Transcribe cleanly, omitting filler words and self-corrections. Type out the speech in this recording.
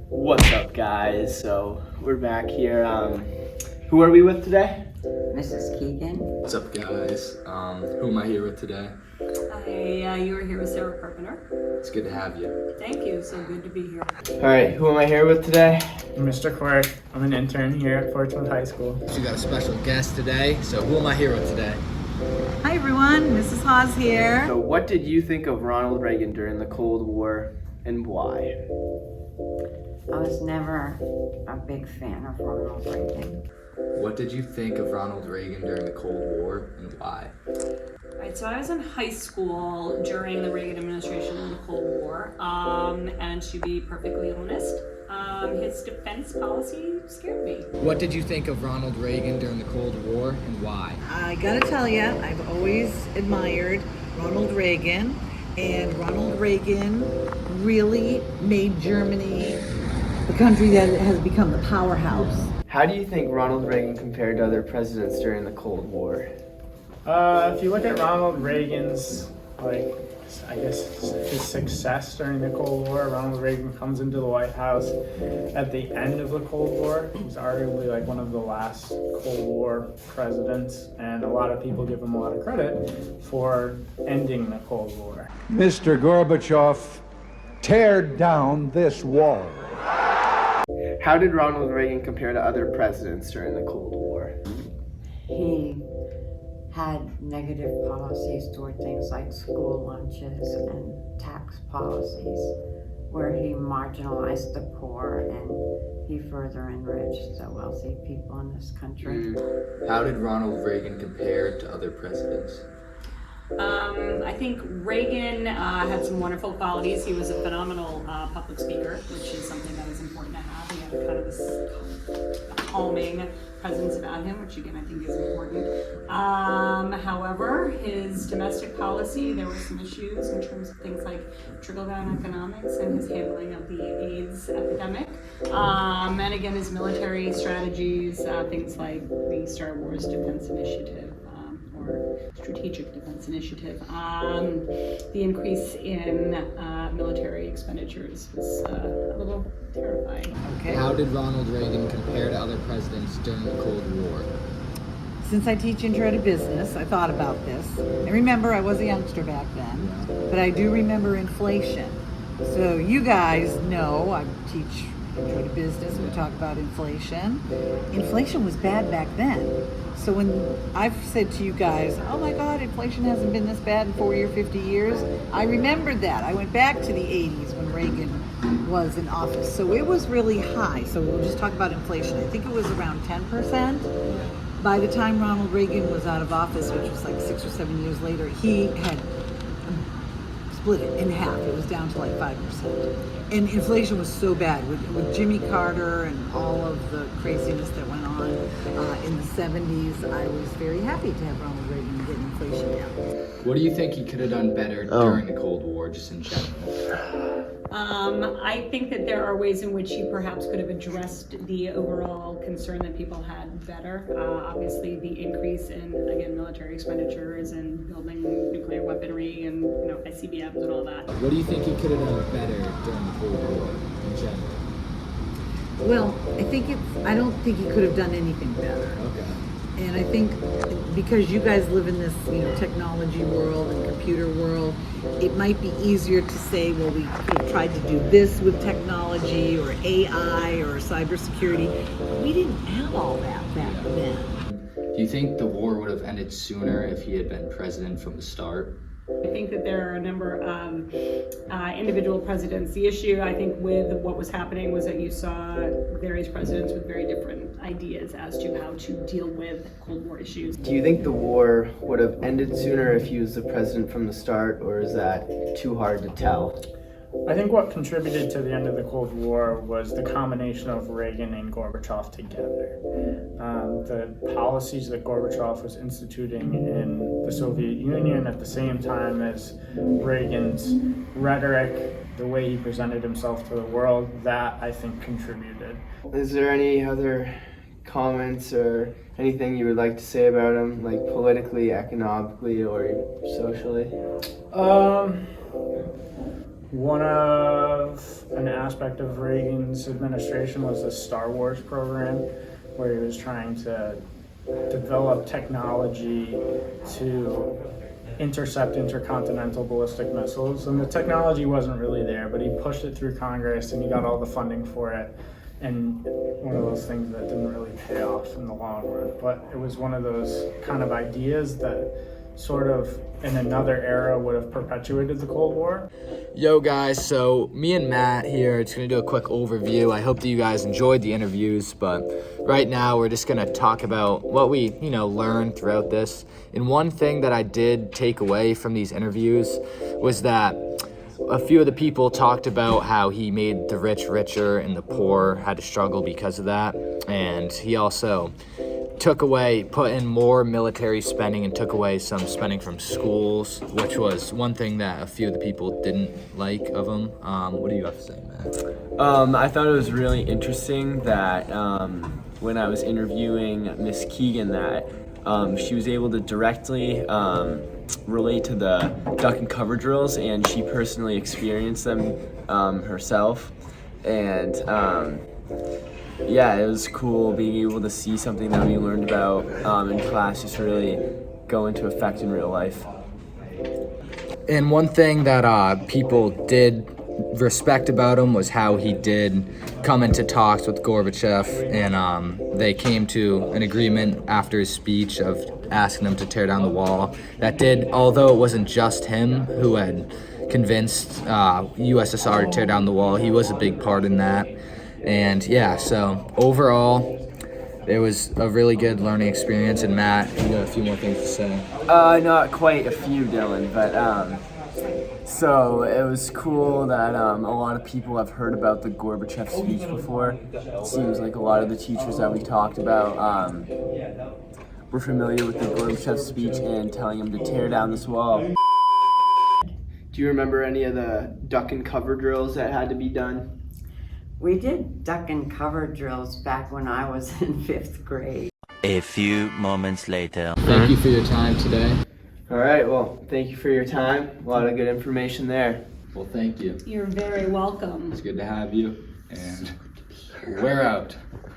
What's up, guys? So we're back here. Who are we with today? Mrs. Keegan. What's up, guys? Who am I here with today? You are here with Sarah Carpenter. It's good to have you. Thank you. So good to be here. All right, who am I here with today? Mr. Clark. I'm an intern here at Portsmouth High School. So we got a special guest today. So who am I here with today? Hi everyone, Mrs. Hawes here. So what did you think of Ronald Reagan during the Cold War and why? I was never a big fan of Ronald Reagan. What did you think of Ronald Reagan during the Cold War and why? Right, so I was in high school during the Reagan administration and the Cold War, and to be perfectly honest, his defense policy scared me. What did you think of Ronald Reagan during the Cold War and why? I gotta tell you, I've always admired Ronald Reagan, and Ronald Reagan really made Germany the country that has become the powerhouse. How do you think Ronald Reagan compared to other presidents during the Cold War? If you look at Ronald Reagan's, his success during the Cold War, Ronald Reagan comes into the White House at the end of the Cold War. He's arguably one of the last Cold War presidents, and a lot of people give him a lot of credit for ending the Cold War. Mr. Gorbachev, tear down this wall. How did Ronald Reagan compare to other presidents during the Cold War? He had negative policies toward things like school lunches and tax policies, where he marginalized the poor and he further enriched the wealthy people in this country. How did Ronald Reagan compare to other presidents? I think Reagan had some wonderful qualities. He was a phenomenal public speaker, which is something that is important to have. He had kind of this calming presence about him, which again I think is important. However, his domestic policy, there were some issues in terms of things like trickle-down economics and his handling of the AIDS epidemic. And again, his military strategies, things like the Star Wars Defense Initiative. Or Strategic Defense Initiative. The increase in military expenditures was a little terrifying. Okay. How did Ronald Reagan compare to other presidents during the Cold War? Since I teach intro to business, I thought about this. I remember I was a youngster back then, but I do remember inflation. So you guys know I teach intro to business, we talk about inflation. Inflation was bad back then. So when I've said to you guys, oh my God, inflation hasn't been this bad in 40 or 50 years, I remembered that. I went back to the 80s when Reagan was in office. So it was really high. So we'll just talk about inflation. I think it was around 10%. By the time Ronald Reagan was out of office, which was like 6 or 7 years later, he had split it in half. It was down to like 5%. And inflation was so bad with Jimmy Carter and all of the craziness that went on in the 70s. I was very happy to have Ronald Reagan get inflation down. What do you think he could have done better during the Cold War, just in general? I think that there are ways in which he perhaps could have addressed the overall concern that people had better. Obviously, the increase in, again, military expenditures and building nuclear weaponry and ICBMs and all that. What do you think he could have done better during the Cold War in general? Well, I don't think he could have done anything better. Okay. And I think because you guys live in this, technology world and computer world, it might be easier to say, well, we could have tried to do this with technology or AI or cybersecurity. But we didn't have all that back then. Do you think the war would have ended sooner if he had been president from the start? I think that there are a number of individual presidents. The issue, I think, with what was happening was that you saw various presidents with very different ideas as to how to deal with Cold War issues. Do you think the war would have ended sooner if he was the president from the start, or is that too hard to tell? I think what contributed to the end of the Cold War was the combination of Reagan and Gorbachev together. The policies that Gorbachev was instituting in the Soviet Union at the same time as Reagan's rhetoric, the way he presented himself to the world, that I think contributed. Is there any other comments or anything you would like to say about him, like politically, economically, or socially? An aspect of Reagan's administration was the Star Wars program, where he was trying to develop technology to intercept intercontinental ballistic missiles. And the technology wasn't really there, but he pushed it through Congress and he got all the funding for it. And one of those things that didn't really pay off in the long run. But it was one of those kind of ideas that sort of in another era would have perpetuated the Cold War. Yo guys, so me and Matt here, just gonna do a quick overview. I hope that you guys enjoyed the interviews, but right now we're just gonna talk about what we, learned throughout this. And one thing that I did take away from these interviews was that a few of the people talked about how he made the rich richer and the poor had to struggle because of that. And he also put in more military spending and took away some spending from schools, which was one thing that a few of the people didn't like of him. What do you have to say, Matt? I thought it was really interesting that when I was interviewing Miss Keegan that she was able to directly relate to the duck and cover drills, and she personally experienced them herself. And yeah, it was cool being able to see something that we learned about in class just really go into effect in real life. And one thing that people did respect about him was how he did come into talks with Gorbachev, and they came to an agreement after his speech of asking him to tear down the wall. That did, although it wasn't just him who had convinced USSR to tear down the wall, he was a big part in that. And yeah, so overall, it was a really good learning experience. And Matt, you got a few more things to say. Not quite a few, Dylan, but so it was cool that a lot of people have heard about the Gorbachev speech before. It seems like a lot of the teachers that we talked about were familiar with the Gorbachev speech and telling him to tear down this wall. Do you remember any of the duck and cover drills that had to be done? We did duck and cover drills back when I was in 5th grade. A few moments later. Thank you for your time today. All right, well, thank you for your time. A lot of good information there. Well, thank you. You're very welcome. It's good to have you, and we're out.